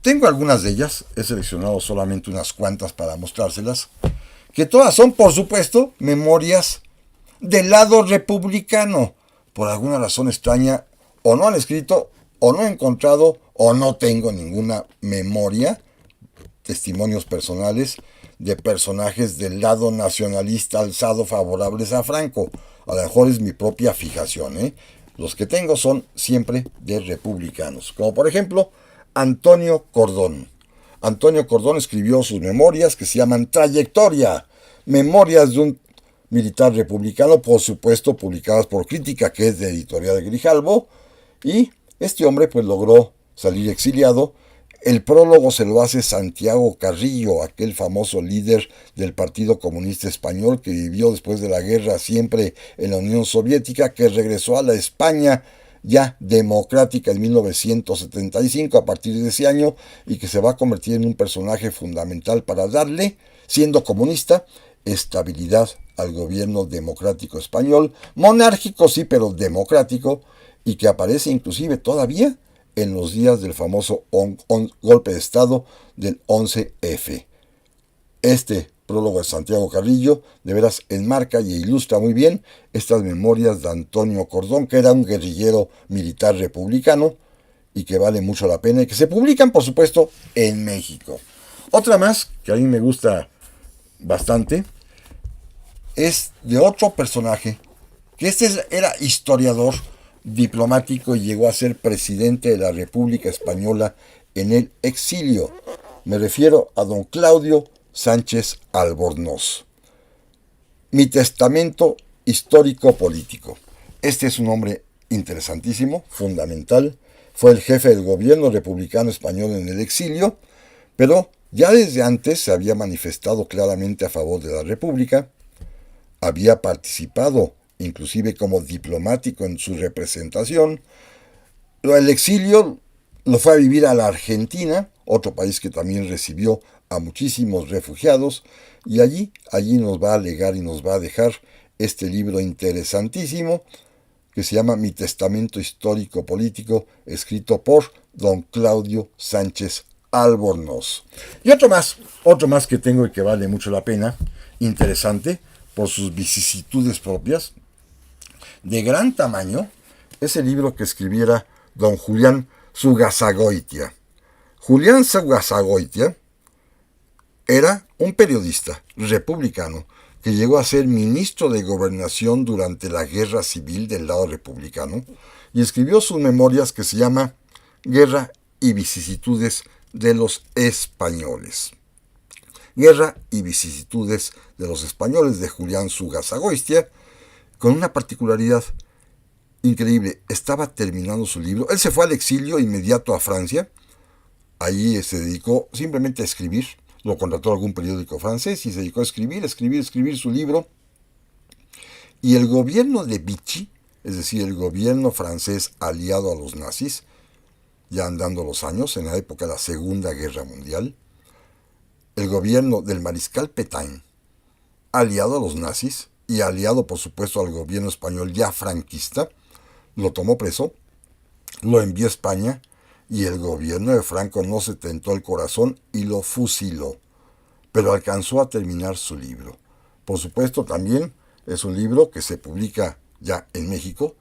Tengo algunas de ellas, he seleccionado solamente unas cuantas para mostrárselas, que todas son, por supuesto, memorias del lado republicano. Por alguna razón extraña, o no han escrito, o no he encontrado, o no tengo ninguna memoria, testimonios personales de personajes del lado nacionalista alzado favorables a Franco. A lo mejor es mi propia fijación, ¿eh? Los que tengo son siempre de republicanos, como por ejemplo Antonio Cordón. Antonio Cordón escribió sus memorias que se llaman Trayectoria, memorias de un militar republicano, por supuesto publicadas por Crítica, que es de Editorial de Grijalbo, y este hombre pues logró salir exiliado. El prólogo se lo hace Santiago Carrillo, aquel famoso líder del Partido Comunista Español que vivió después de la guerra siempre en la Unión Soviética, que regresó a la España ya democrática en 1975 a partir de ese año y que se va a convertir en un personaje fundamental para darle, siendo comunista, estabilidad al gobierno democrático español, monárquico sí, pero democrático, y que aparece inclusive todavía en los días del famoso golpe de Estado del 11F. Este prólogo de Santiago Carrillo de veras enmarca y ilustra muy bien estas memorias de Antonio Cordón, que era un guerrillero militar republicano y que vale mucho la pena y que se publican, por supuesto, en México. Otra más, que a mí me gusta bastante, es de otro personaje, que era historiador, diplomático y llegó a ser presidente de la República Española en el exilio. Me refiero a don Claudio Sánchez Albornoz. Mi testamento histórico-político. Este es un hombre interesantísimo, fundamental. Fue el jefe del gobierno republicano español en el exilio, pero ya desde antes se había manifestado claramente a favor de la República. Había participado inclusive como diplomático en su representación. El exilio lo fue a vivir a la Argentina, otro país que también recibió a muchísimos refugiados, y allí nos va a legar y nos va a dejar este libro interesantísimo que se llama Mi testamento histórico-político, escrito por don Claudio Sánchez Albornoz. Y otro más que tengo y que vale mucho la pena, interesante, por sus vicisitudes propias, de gran tamaño, es el libro que escribiera don Julián Zugasagoitia. Julián Zugasagoitia era un periodista republicano que llegó a ser ministro de Gobernación durante la Guerra Civil del lado republicano y escribió sus memorias que se llama Guerra y vicisitudes de los españoles. Guerra y vicisitudes de los españoles de Julián Zugasagoitia, con una particularidad increíble. Estaba terminando su libro. Él se fue al exilio inmediato a Francia. Allí se dedicó simplemente a escribir. Lo contrató algún periódico francés y se dedicó a escribir su libro. Y el gobierno de Vichy, es decir, el gobierno francés aliado a los nazis, ya andando los años, en la época de la Segunda Guerra Mundial, el gobierno del mariscal Pétain, aliado a los nazis y aliado, por supuesto, al gobierno español ya franquista, lo tomó preso, lo envió a España y el gobierno de Franco no se tentó el corazón y lo fusiló, pero alcanzó a terminar su libro. Por supuesto, también es un libro que se publica ya en México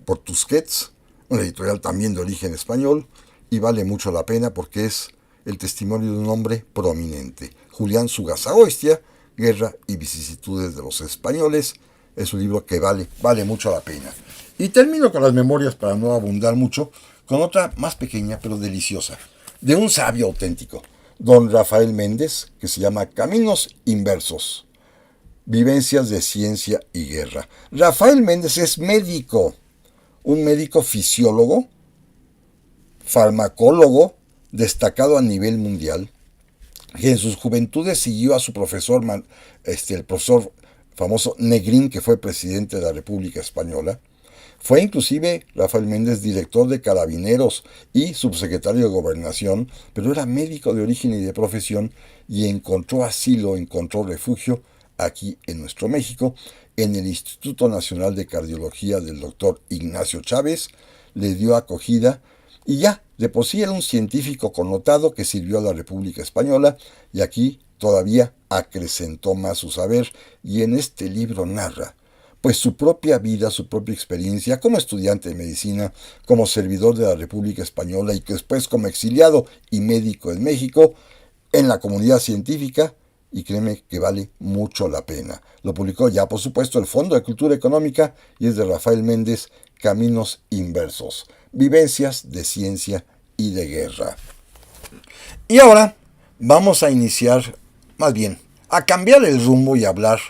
por Tusquets, una editorial también de origen español, y vale mucho la pena porque es el testimonio de un hombre prominente. Julián Zugasagoitia, Guerra y vicisitudes de los españoles, es un libro que vale mucho la pena. Y termino con las memorias, para no abundar mucho, con otra más pequeña pero deliciosa, de un sabio auténtico, don Rafael Méndez, que se llama Caminos Inversos, Vivencias de Ciencia y Guerra. Rafael Méndez es médico, un médico fisiólogo, farmacólogo, destacado a nivel mundial, que en sus juventudes siguió a su profesor, el profesor famoso Negrín, que fue presidente de la República Española. Fue inclusive Rafael Méndez director de Carabineros y subsecretario de Gobernación, pero era médico de origen y de profesión y encontró asilo, encontró refugio aquí en nuestro México, en el Instituto Nacional de Cardiología del doctor Ignacio Chávez, le dio acogida y ya, de por sí era un científico connotado que sirvió a la República Española y aquí todavía acrecentó más su saber y en este libro narra pues su propia vida, su propia experiencia como estudiante de medicina, como servidor de la República Española y que después como exiliado y médico en México, en la comunidad científica, y créeme que vale mucho la pena. Lo publicó ya, por supuesto, el Fondo de Cultura Económica y es de Rafael Méndez, Caminos Inversos, Vivencias de Ciencia y de Guerra. Y ahora vamos a iniciar, más bien, a cambiar el rumbo y hablar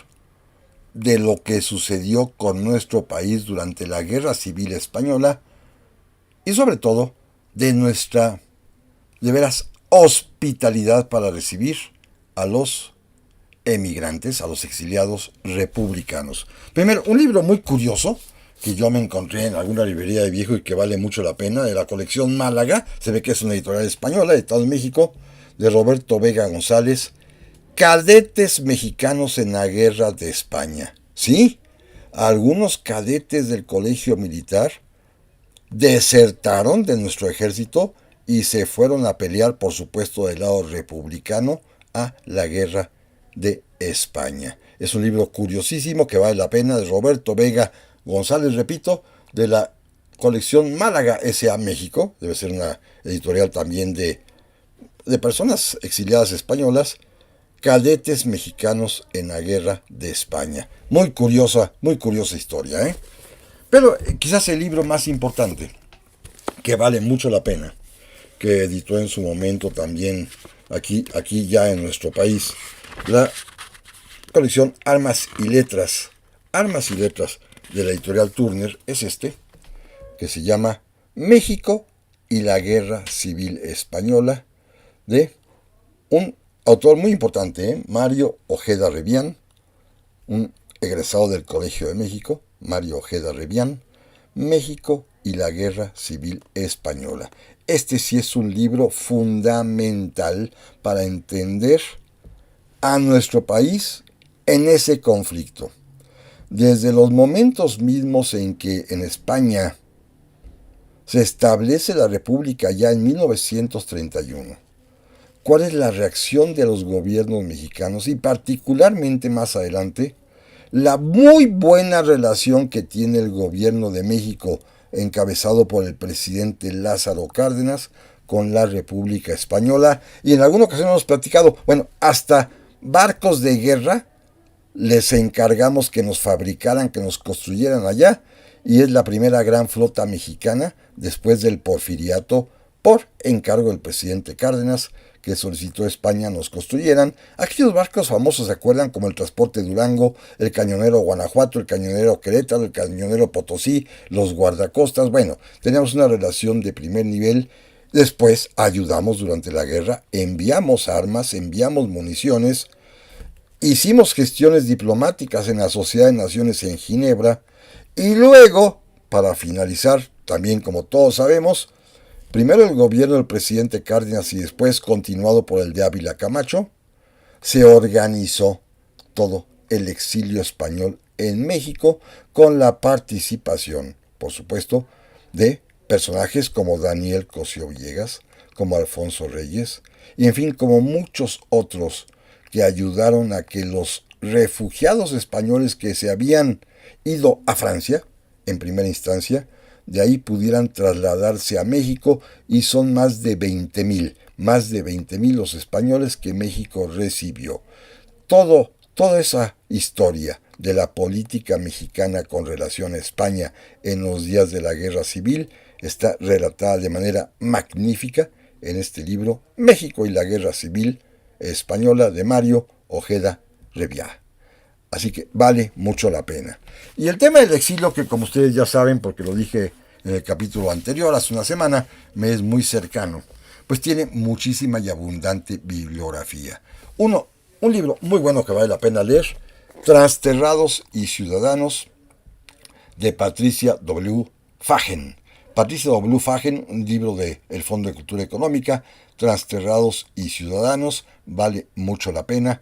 de lo que sucedió con nuestro país durante la Guerra Civil Española y sobre todo de nuestra, de veras, hospitalidad para recibir a los emigrantes, a los exiliados republicanos. Primero, un libro muy curioso que yo me encontré en alguna librería de viejo y que vale mucho la pena, de la colección Málaga, se ve que es una editorial española, editado en México, de Roberto Vega González, Cadetes mexicanos en la guerra de España. Sí, algunos cadetes del colegio militar desertaron de nuestro ejército y se fueron a pelear, por supuesto, del lado republicano a la guerra de España. Es un libro curiosísimo que vale la pena, de Roberto Vega González, repito, de la colección Málaga S.A. México. Debe ser una editorial también de personas exiliadas españolas. Cadetes mexicanos en la guerra de España. Muy curiosa historia, ¿eh? Pero quizás el libro más importante, que vale mucho la pena, que editó en su momento también aquí ya en nuestro país, la colección Armas y Letras de la editorial Turner, es este, que se llama México y la Guerra Civil Española, de un autor muy importante, Mario Ojeda Revián, un egresado del Colegio de México, Mario Ojeda Revián, México y la Guerra Civil Española. Este sí es un libro fundamental para entender a nuestro país en ese conflicto. Desde los momentos mismos en que en España se establece la República ya en 1931, ¿cuál es la reacción de los gobiernos mexicanos y particularmente más adelante la muy buena relación que tiene el gobierno de México, encabezado por el presidente Lázaro Cárdenas, con la República Española. Y en alguna ocasión hemos platicado, bueno, hasta barcos de guerra les encargamos que nos fabricaran, que nos construyeran allá, y es la primera gran flota mexicana después del Porfiriato, por encargo del presidente Cárdenas, que solicitó a España nos construyeran aquellos barcos famosos, ¿se acuerdan? Como el Transporte Durango, el Cañonero Guanajuato, el Cañonero Querétaro, el Cañonero Potosí, los guardacostas. Bueno, teníamos una relación de primer nivel. Después ayudamos durante la guerra, enviamos armas, enviamos municiones, hicimos gestiones diplomáticas en la Sociedad de Naciones en Ginebra, y luego, para finalizar, también como todos sabemos, primero el gobierno del presidente Cárdenas y después, continuado por el de Ávila Camacho, se organizó todo el exilio español en México con la participación, por supuesto, de personajes como Daniel Cosío Villegas, como Alfonso Reyes, y en fin, como muchos otros que ayudaron a que los refugiados españoles que se habían ido a Francia, en primera instancia, de ahí pudieran trasladarse a México, y son más de 20,000 los españoles que México recibió. Toda esa historia de la política mexicana con relación a España en los días de la Guerra Civil está relatada de manera magnífica en este libro, México y la Guerra Civil Española, de Mario Ojeda Reviá. Así que vale mucho la pena. Y el tema del exilio, que como ustedes ya saben, porque lo dije en el capítulo anterior, hace una semana, me es muy cercano, pues tiene muchísima y abundante bibliografía. Un libro muy bueno que vale la pena leer, Transterrados y Ciudadanos, de Patricia W. Fagen. Patricia W. Fagen, un libro del Fondo de Cultura Económica, Transterrados y Ciudadanos, vale mucho la pena.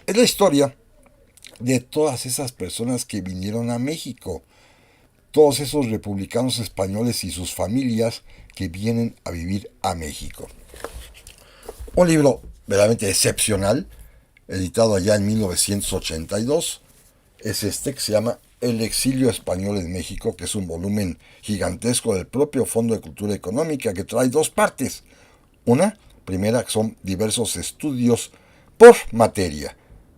Es la historia de todas esas personas que vinieron a México, todos esos republicanos españoles y sus familias que vienen a vivir a México. Un libro verdaderamente excepcional, editado allá en 1982, es este que se llama El exilio español en México, que es un volumen gigantesco del propio Fondo de Cultura Económica, que trae dos partes. Una, primera, que son diversos estudios por materia.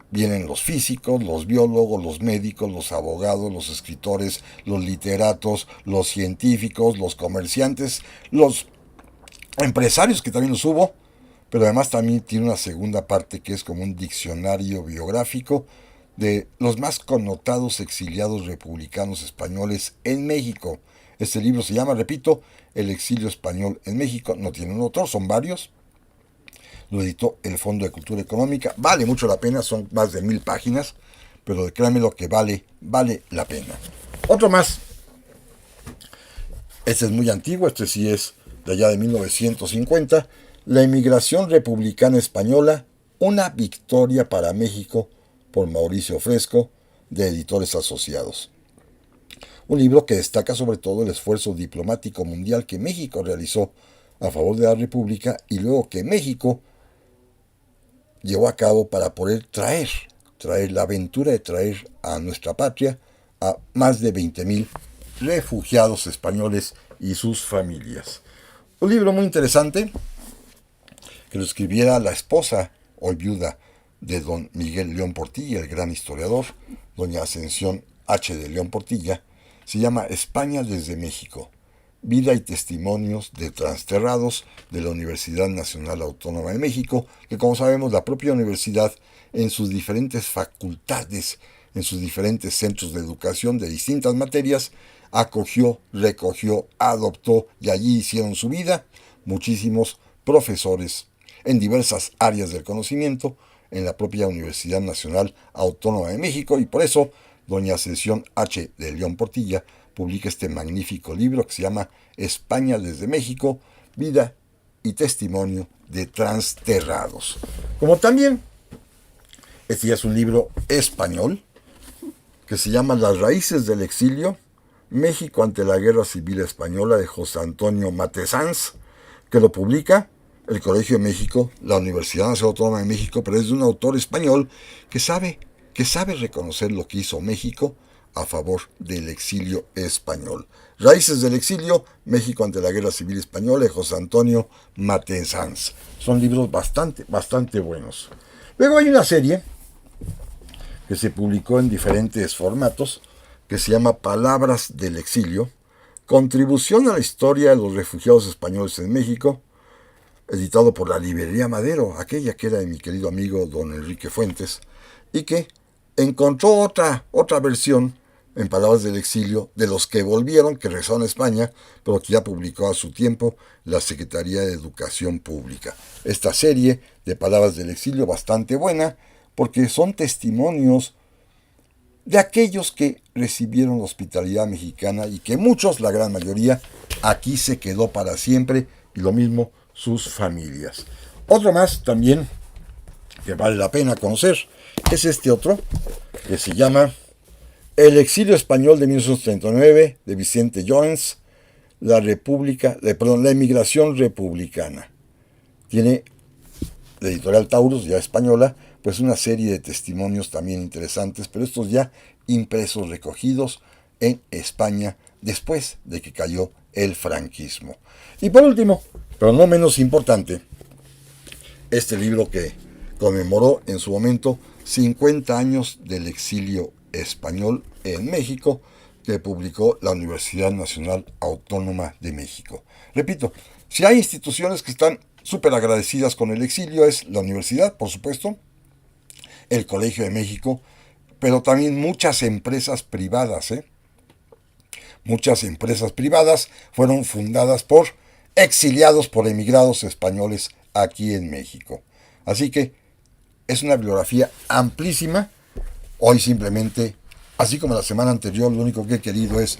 Vienen los físicos, los biólogos, los médicos, los abogados, los escritores, los literatos, los científicos, los comerciantes, los empresarios, que también los hubo, pero además también tiene una segunda parte que es como un diccionario biográfico de los más connotados exiliados republicanos españoles en México. Este libro se llama, repito, El exilio español en México. No tiene un autor, son varios. Lo editó el Fondo de Cultura Económica. Vale mucho la pena, son más de 1000 páginas, pero créanme lo que vale la pena. Otro más. Este es muy antiguo, este sí es de allá de 1950. La emigración republicana española, una victoria para México, por Mauricio Fresco, de Editores Asociados. Un libro que destaca sobre todo el esfuerzo diplomático mundial que México realizó a favor de la República, y luego que México llevó a cabo para poder traer la aventura de traer a nuestra patria a más de 20,000 refugiados españoles y sus familias. Un libro muy interesante que lo escribiera la esposa, hoy viuda, de don Miguel León Portilla, el gran historiador, doña Ascensión H. de León Portilla. Se llama España desde México, vida y testimonios de transterrados, de la Universidad Nacional Autónoma de México, que como sabemos la propia universidad en sus diferentes facultades, en sus diferentes centros de educación de distintas materias, acogió, recogió, adoptó, y allí hicieron su vida muchísimos profesores en diversas áreas del conocimiento en la propia Universidad Nacional Autónoma de México, y por eso doña Ascensión H. de León Portilla publica este magnífico libro que se llama España desde México, vida y testimonio de transterrados. Como también, este ya es un libro español que se llama Las raíces del exilio, México ante la Guerra Civil Española, de José Antonio Matesanz, que lo publica el Colegio de México, la Universidad Nacional Autónoma de México, pero es de un autor español que sabe que sabe reconocer lo que hizo México a favor del exilio español. Raíces del exilio, México ante la Guerra Civil Española, de José Antonio Mattens. Son libros bastante buenos. Luego hay una serie que se publicó en diferentes formatos, que se llama Palabras del Exilio, Contribución a la historia de los refugiados españoles en México, editado por la Librería Madero, aquella que era de mi querido amigo don Enrique Fuentes, y que encontró otra versión en Palabras del Exilio de los que volvieron, que regresaron a España, pero que ya publicó a su tiempo la Secretaría de Educación Pública. Esta serie de Palabras del Exilio bastante buena, porque son testimonios de aquellos que recibieron la hospitalidad mexicana y que muchos, la gran mayoría, aquí se quedó para siempre, y lo mismo sus familias. Otro más también que vale la pena conocer es este otro, que se llama El exilio español de 1939, de Vicente Jones, la emigración republicana. Tiene la editorial Taurus, ya española, pues una serie de testimonios también interesantes, pero estos ya impresos, recogidos en España después de que cayó el franquismo. Y por último, pero no menos importante, este libro que conmemoró en su momento 50 años del exilio español en México, que publicó la Universidad Nacional Autónoma de México. Repito, si hay instituciones que están súper agradecidas con el exilio, es la universidad, por supuesto, el Colegio de México, pero también muchas empresas privadas. Muchas empresas privadas fueron fundadas por exiliados, por emigrados españoles aquí en México. Así que es una bibliografía amplísima. Hoy simplemente, así como la semana anterior, lo único que he querido es,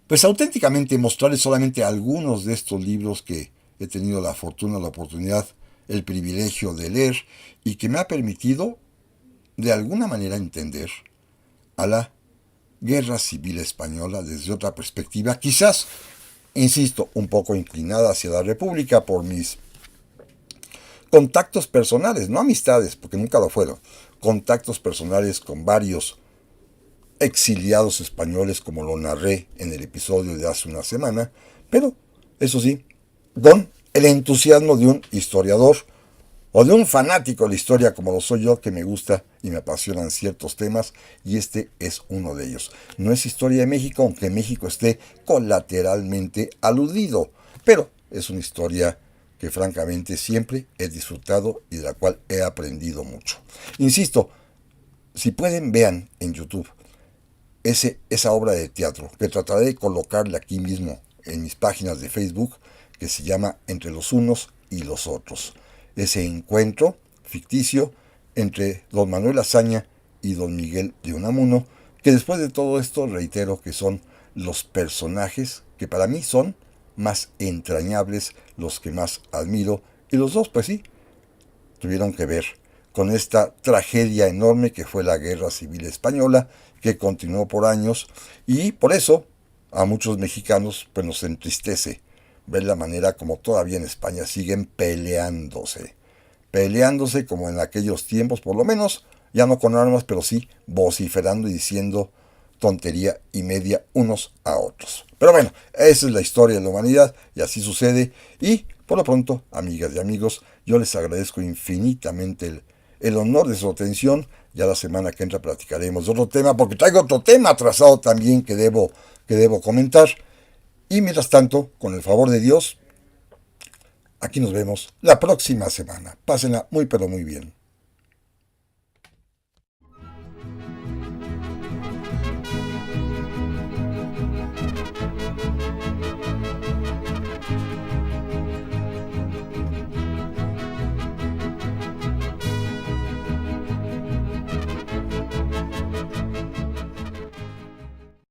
pues auténticamente mostrarles solamente algunos de estos libros que he tenido la fortuna, la oportunidad, el privilegio de leer y que me ha permitido de alguna manera entender a la Guerra Civil Española desde otra perspectiva, quizás, insisto, un poco inclinada hacia la República por mis contactos personales, no amistades, porque nunca lo fueron, contactos personales con varios exiliados españoles, como lo narré en el episodio de hace una semana, pero, eso sí, con el entusiasmo de un historiador o de un fanático de la historia como lo soy yo, que me gusta y me apasionan ciertos temas, y este es uno de ellos. No es historia de México, aunque México esté colateralmente aludido, pero es una historia que francamente siempre he disfrutado y de la cual he aprendido mucho. Insisto, si pueden, vean en YouTube esa obra de teatro, que trataré de colocarle aquí mismo en mis páginas de Facebook, que se llama Entre los unos y los otros. Ese encuentro ficticio entre don Manuel Azaña y don Miguel de Unamuno, que después de todo esto reitero que son los personajes que para mí son más entrañables, los que más admiro, y los dos, pues sí, tuvieron que ver con esta tragedia enorme que fue la Guerra Civil Española, que continuó por años, y por eso a muchos mexicanos pues nos entristece ver la manera como todavía en España siguen peleándose como en aquellos tiempos, por lo menos, ya no con armas, pero sí vociferando y diciendo tontería y media unos a otros. Pero bueno, esa es la historia de la humanidad y así sucede. Y por lo pronto, amigas y amigos, yo les agradezco infinitamente el honor de su atención. Ya la semana que entra platicaremos de otro tema, porque traigo otro tema atrasado también que debo comentar. Y mientras tanto, con el favor de Dios, aquí nos vemos la próxima semana. Pásenla muy pero muy bien.